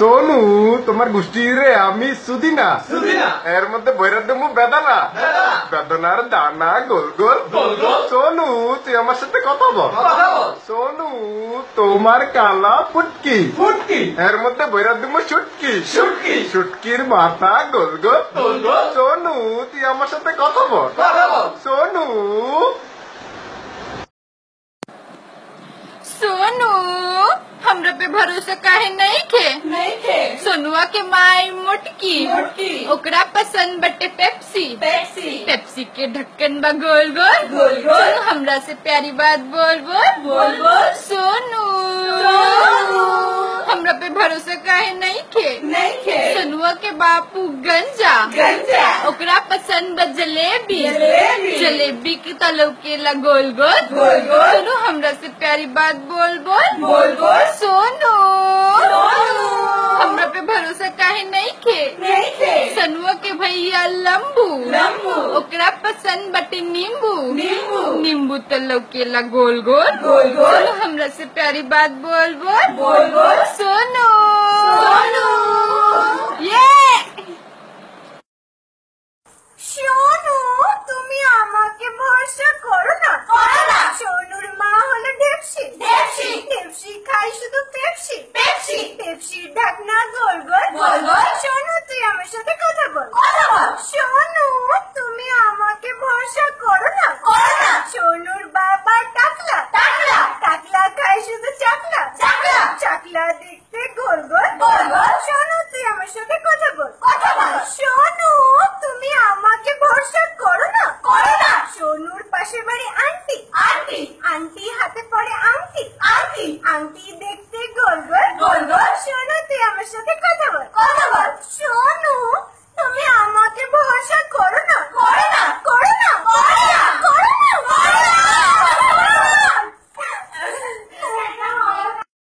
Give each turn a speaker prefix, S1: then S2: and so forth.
S1: সোনু তোমার গোষ্ঠী রে আমি সুদিনা এর মধ্যে বৈরাত দেবো বেদানা বেদনার দানা গোল গোল সোনু তুই আমার সাথে কথা বল সোনু তোমার কালা ফুটকি এর মধ্যে বৈরাত দেবো শুটকি শুটকির মাথা গোল গোল সোনু তুই আমার সাথে কথা বল সোনু
S2: सोनू हमरा पे भरोसा काहे नहीं खे सोनुआ के माई मोटकी ओकरा पसंद बटे पेप्सी पेप्सी के ढक्कन बा गोल गोल चलो हमरा से प्यारी बात बोल सोनू हमरा पे भरोसा काहे नहीं खे सोनुआ के बापू गंजा ओकरा पसंद बा जलेबी जलेबी के तलो के ला गोल गोल सोनू हमरा से प्यारी बात बोल सोनू हमरा पे भरोसा काहे नहीं खे सनुआ के भैया लंबू ओकरा पसंद बटे नींबू नींबू तलो के ला गोल गोल सोनू हमरा से प्यारी बात बोल सोनू ये
S3: সোনু তুমি আমাকে ভরসা করো না সোনুর মা হলো ঢেপসি ঢেপসি খাই শুধু পেপসির ঢাকনা গোল গোল সোনু তুই আমার সাথে কথা বল সোনু তুমি আমাকে ভরসা করো না সোনুর বাবা টাকলা খাই শুধু চাকলা দেখতে গোল গোল সোনু তুই আমার সাথে কথা বল সোনু তুমি আমাকে ভরসা করো না সোনুর পাশের বাড়ি আন্টি হাতে পড়ে আংটি দেখতে গোল গোল সোনু তুই আমার সাথে